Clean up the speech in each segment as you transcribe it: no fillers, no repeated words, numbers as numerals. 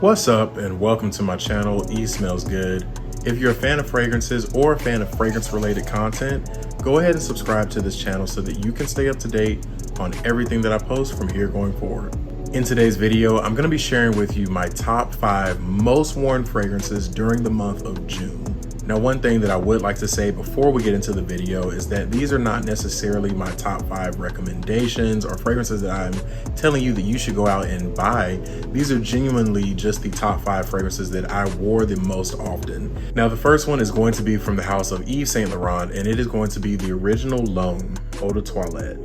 What's up and welcome to my channel, E Smells Good. If you're a fan of fragrances or a fan of fragrance related content, go ahead and subscribe to this channel so that you can stay up to date on everything that I post from here going forward. In today's video, I'm going to be sharing with you my top 5 most worn fragrances during the month of June. Now, one thing that I would like to say before we get into the video is that these are not necessarily my top 5 recommendations or fragrances that I'm telling you that you should go out and buy. These are genuinely just the top 5 fragrances that I wore the most often. Now, the first one is going to be from the house of St Laurent, and it is going to be the original Lone Eau de Toilette.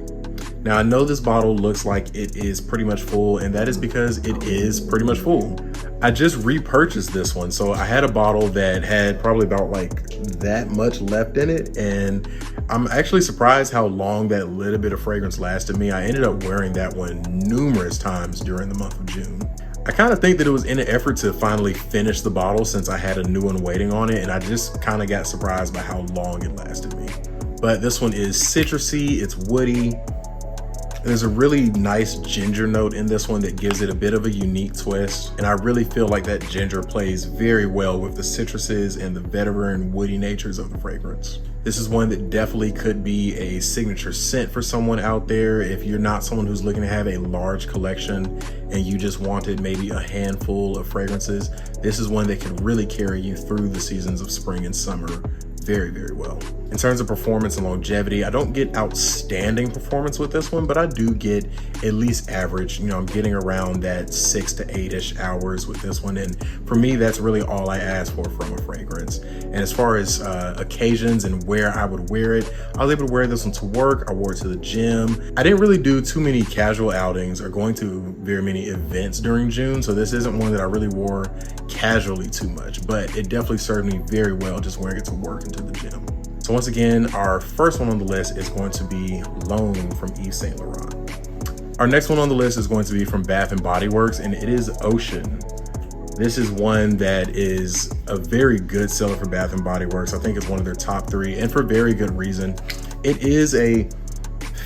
Now, I know this bottle looks like it is pretty much full, and that is because it is pretty much full. I just repurchased this one. So I had a bottle that had probably about like that much left in it. And I'm actually surprised how long that little bit of fragrance lasted me. I ended up wearing that one numerous times during the month of June. I kind of think that it was in an effort to finally finish the bottle since I had a new one waiting on it. And I just kind of got surprised by how long it lasted me. But this one is citrusy, it's woody. There's a really nice ginger note in this one that gives it a bit of a unique twist. And I really feel like that ginger plays very well with the citruses and the veteran woody natures of the fragrance. This is one that definitely could be a signature scent for someone out there. If you're not someone who's looking to have a large collection and you just wanted maybe a handful of fragrances, this is one that can really carry you through the seasons of spring and summer very, very well. In terms of performance and longevity, I don't get outstanding performance with this one, but I do get at least average. You know, I'm getting around that 6 to 8-ish hours with this one. And for me, that's really all I ask for from a fragrance. And as far as occasions and where I would wear it, I was able to wear this one to work. I wore it to the gym. I didn't really do too many casual outings or going to very many events during June. So this isn't one that I really wore casually too much, but it definitely served me very well just wearing it to work and to the gym. So once again, our first one on the list is going to be Lone from St Laurent. Our next one on the list is going to be from Bath & Body Works, and it is Ocean. This is one that is a very good seller for Bath & Body Works. I think it's one of their top 3, and for very good reason. It is a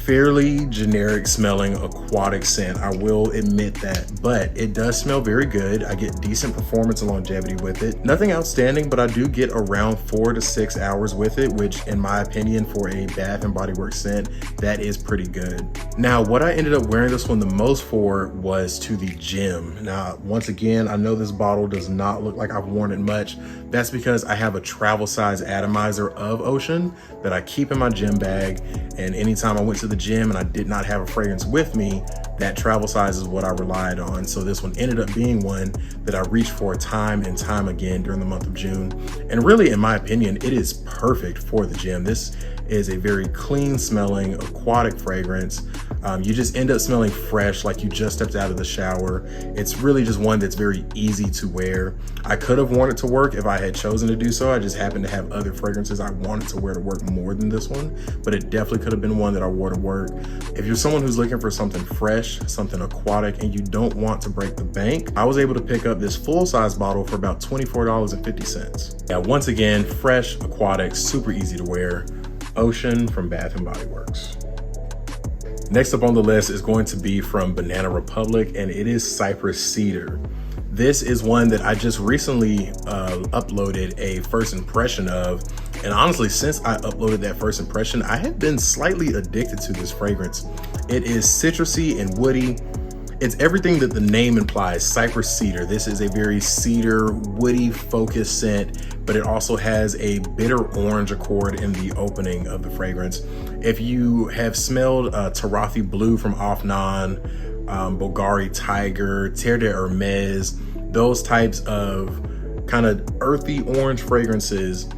fairly generic smelling aquatic scent, I will admit that, but it does smell very good. I get decent performance and longevity with it. Nothing outstanding, but I do get around 4 to 6 hours with it, which in my opinion for a Bath & Body Works scent, that is pretty good. Now, what I ended up wearing this one the most for was to the gym. Now, once again, I know this bottle does not look like I've worn it much. That's because I have a travel size atomizer of Ocean that I keep in my gym bag, and anytime I went to the gym and I did not have a fragrance with me, that travel size is what I relied on. So this one ended up being one that I reached for time and time again during the month of June. And really, in my opinion, it is perfect for the gym. This is a very clean smelling aquatic fragrance. You just end up smelling fresh, like you just stepped out of the shower. It's really just one that's very easy to wear. I could have worn it to work if I had chosen to do so. I just happened to have other fragrances I wanted to wear to work more than this one, but it definitely could have been one that I wore to work. If you're someone who's looking for something fresh, something aquatic, and you don't want to break the bank, I was able to pick up this full-size bottle for about $24.50. Yeah, once again, fresh, aquatic, super easy to wear. Ocean from Bath & Body Works. Next up on the list is going to be from Banana Republic, and it is Cypress Cedar. This is one that I just recently uploaded a first impression of. And honestly, since I uploaded that first impression, I have been slightly addicted to this fragrance. It is citrusy and woody. It's everything that the name implies, Cypress Cedar. This is a very cedar, woody focused scent, but it also has a bitter orange accord in the opening of the fragrance. If you have smelled Tarafi Blue from Offnan, Bulgari Tiger, Terre de Hermes, those types of kind of earthy orange fragrances,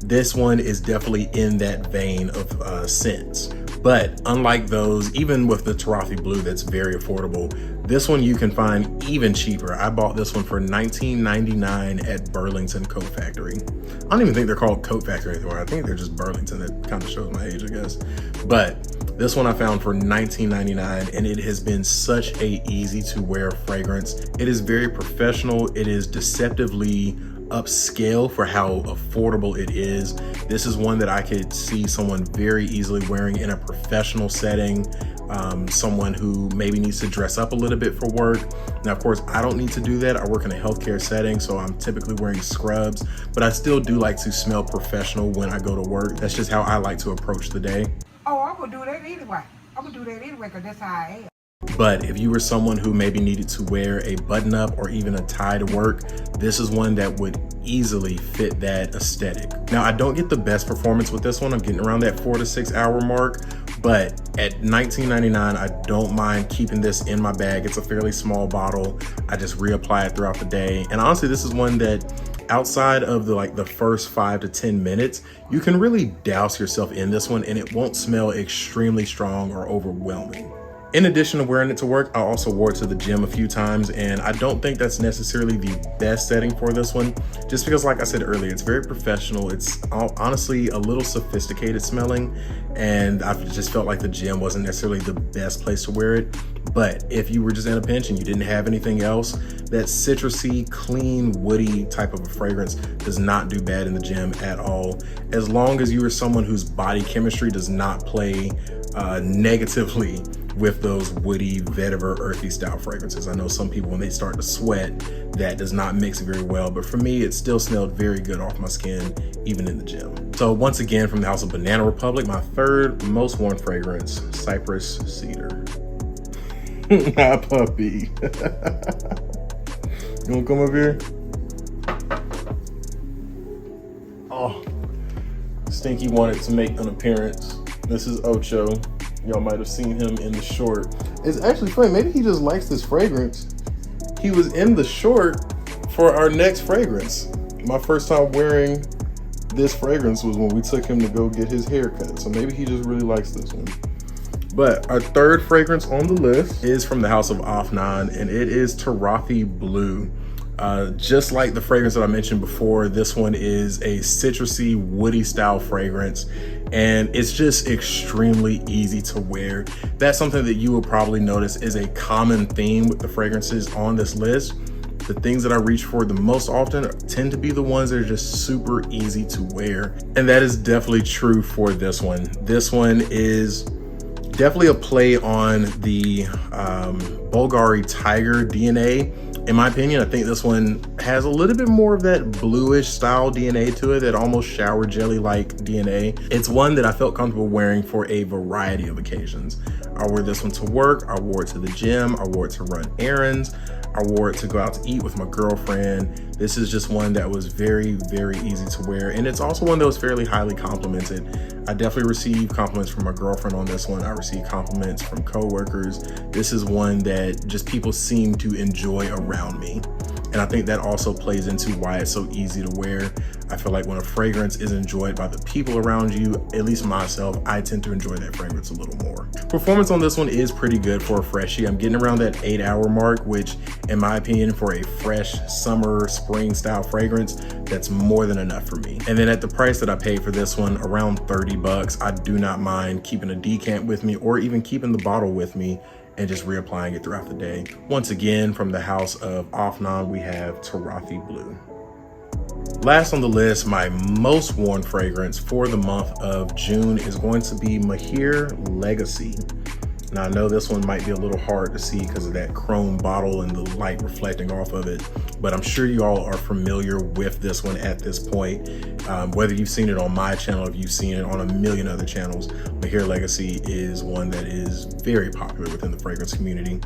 this one is definitely in that vein of scents. But unlike those, even with the Tarafi Blue that's very affordable, this one you can find even cheaper. I bought this one for $19.99 at Burlington Coat Factory. I don't even think they're called Coat Factory anymore. I think they're just Burlington. That kind of shows my age, I guess. But this one I found for $19.99, and it has been such a easy to wear fragrance. It is very professional. It is deceptively upscale for how affordable it is. This is one that I could see someone very easily wearing in a professional setting. someone who maybe needs to dress up a little bit for work. Now, of course, I don't need to do that. I work in a healthcare setting, so I'm typically wearing scrubs, but I still do like to smell professional when I go to work. That's just how I like to approach the day. Oh, I'm gonna do that anyway. I'm gonna do that anyway because that's how I am. But if you were someone who maybe needed to wear a button up or even a tie to work, this is one that would easily fit that aesthetic. Now, I don't get the best performance with this one. I'm getting around that 4 to 6 hour mark, but at $19.99, I don't mind keeping this in my bag. It's a fairly small bottle. I just reapply it throughout the day. And honestly, this is one that outside of the first 5 to 10 minutes, you can really douse yourself in this one and it won't smell extremely strong or overwhelming. In addition to wearing it to work, I also wore it to the gym a few times, and I don't think that's necessarily the best setting for this one, just because, like I said earlier, it's very professional. It's honestly a little sophisticated smelling, and I just felt like the gym wasn't necessarily the best place to wear it. But if you were just in a pinch and you didn't have anything else, that citrusy, clean, woody type of a fragrance does not do bad in the gym at all. As long as you are someone whose body chemistry does not play negatively with those woody, vetiver, earthy style fragrances. I know some people, when they start to sweat, that does not mix very well, but for me, it still smelled very good off my skin, even in the gym. So once again, from the house of Banana Republic, my third most worn fragrance, Cypress Cedar. Hi, puppy. You wanna come over here? Oh, Stinky wanted to make an appearance. This is Ocho. Y'all might have seen him in the short. It's actually funny, maybe he just likes this fragrance. He was in the short for our next fragrance. My first time wearing this fragrance was when we took him to go get his hair cut. So maybe he just really likes this one. But our third fragrance on the list is from the house of Afnan, and it is Tarafi Blue. Just like the fragrance that I mentioned before, this one is a citrusy, woody style fragrance, and it's just extremely easy to wear. That's something that you will probably notice is a common theme with the fragrances on this list. The things that I reach for the most often tend to be the ones that are just super easy to wear. And that is definitely true for this one. This one is definitely a play on the Bulgari Tiger DNA. In my opinion, I think this one has a little bit more of that bluish style DNA to it, that almost shower jelly-like DNA. It's one that I felt comfortable wearing for a variety of occasions. I wore this one to work, I wore it to the gym, I wore it to run errands, I wore it to go out to eat with my girlfriend. This is just one that was very, very easy to wear. And it's also one that was fairly highly complimented. I definitely received compliments from my girlfriend on this one. I received compliments from coworkers. This is one that just people seem to enjoy around me. And I think that also plays into why it's so easy to wear. I feel like when a fragrance is enjoyed by the people around you, at least myself, I tend to enjoy that fragrance a little more. Performance on this one is pretty good for a freshie. I'm getting around that 8-hour mark, which in my opinion, for a fresh summer, spring style fragrance, that's more than enough for me. And then at the price that I paid for this one, around 30 bucks, I do not mind keeping a decant with me or even keeping the bottle with me and just reapplying it throughout the day. Once again, from the house of Afnan, we have Tarafi Blue. Last on the list, my most worn fragrance for the month of June is going to be Mahir Legacy. Now, I know this one might be a little hard to see because of that chrome bottle and the light reflecting off of it, but I'm sure you all are familiar with this one at this point. Whether you've seen it on my channel, if you've seen it on a million other channels, Mahir Legacy is one that is very popular within the fragrance community.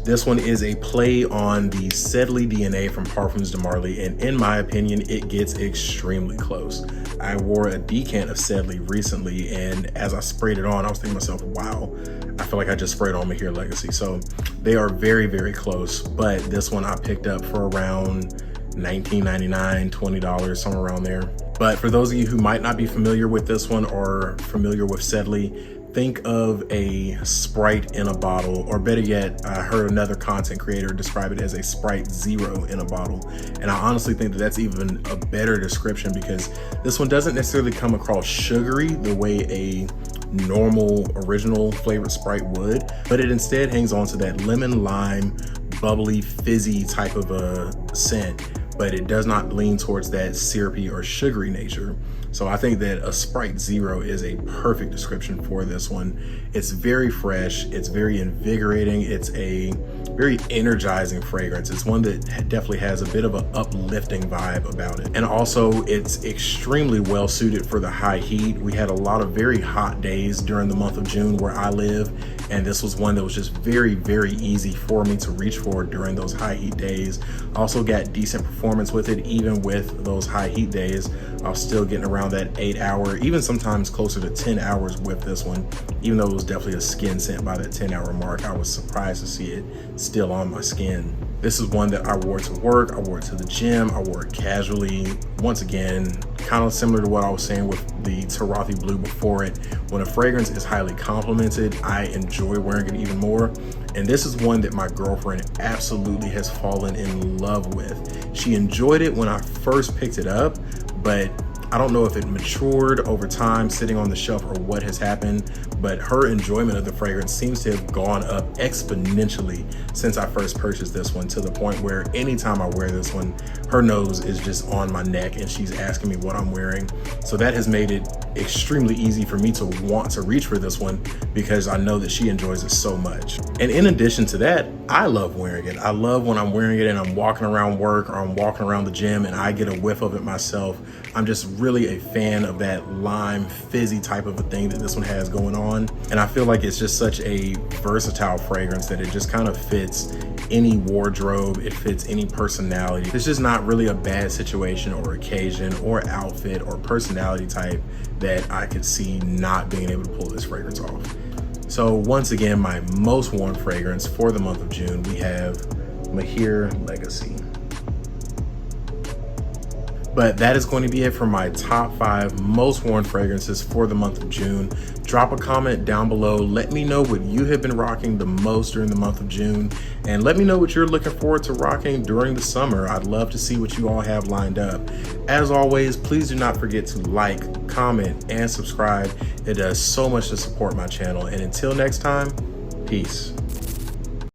This one is a play on the Sedley DNA from Parfums de Marly, and in my opinion, it gets extremely close. I wore a decant of Sedley recently, and as I sprayed it on, I was thinking to myself, wow, I feel like I just sprayed on Mahir Legacy. So they are very, very close, but this one I picked up for around $19.99, $20, somewhere around there. But for those of you who might not be familiar with this one or familiar with Sedley, think of a Sprite in a bottle, or better yet, I heard another content creator describe it as a Sprite Zero in a bottle. And I honestly think that that's even a better description, because this one doesn't necessarily come across sugary the way a normal original flavored Sprite would, but it instead hangs on to that lemon, lime, bubbly, fizzy type of a scent, but it does not lean towards that syrupy or sugary nature. So I think that a Sprite Zero is a perfect description for this one. It's very fresh, it's very invigorating, it's a very energizing fragrance. It's one that definitely has a bit of an uplifting vibe about it. And also it's extremely well suited for the high heat. We had a lot of very hot days during the month of June where I live, and this was one that was just very, very easy for me to reach for during those high heat days. I also got decent performance with it. Even with those high heat days, I was still getting around that 8-hour, even sometimes closer to 10 hours with this one. Even though it was definitely a skin scent by that 10-hour mark, I was surprised to see it still on my skin. This is one that I wore to work, I wore it to the gym, I wore it casually. Once again, kind of similar to what I was saying with the Tarafi Blue before it. When a fragrance is highly complimented, I enjoy wearing it even more. And this is one that my girlfriend absolutely has fallen in love with. She enjoyed it when I first picked it up, but I don't know if it matured over time sitting on the shelf or what has happened, but her enjoyment of the fragrance seems to have gone up exponentially since I first purchased this one, to the point where anytime I wear this one, her nose is just on my neck and she's asking me what I'm wearing. So that has made it extremely easy for me to want to reach for this one because I know that she enjoys it so much. And in addition to that, I love wearing it. I love when I'm wearing it and I'm walking around work or I'm walking around the gym and I get a whiff of it myself. I'm just really a fan of that lime fizzy type of a thing that this one has going on. And I feel like it's just such a versatile fragrance that it just kind of fits any wardrobe, it fits any personality. It's just not really a bad situation or occasion or outfit or personality type that I could see not being able to pull this fragrance off. So once again, my most worn fragrance for the month of June, we have Mahir Legacy. But that is going to be it for my top 5 most worn fragrances for the month of June. Drop a comment down below. Let me know what you have been rocking the most during the month of June. And let me know what you're looking forward to rocking during the summer. I'd love to see what you all have lined up. As always, please do not forget to like, comment, and subscribe. It does so much to support my channel. And until next time, peace.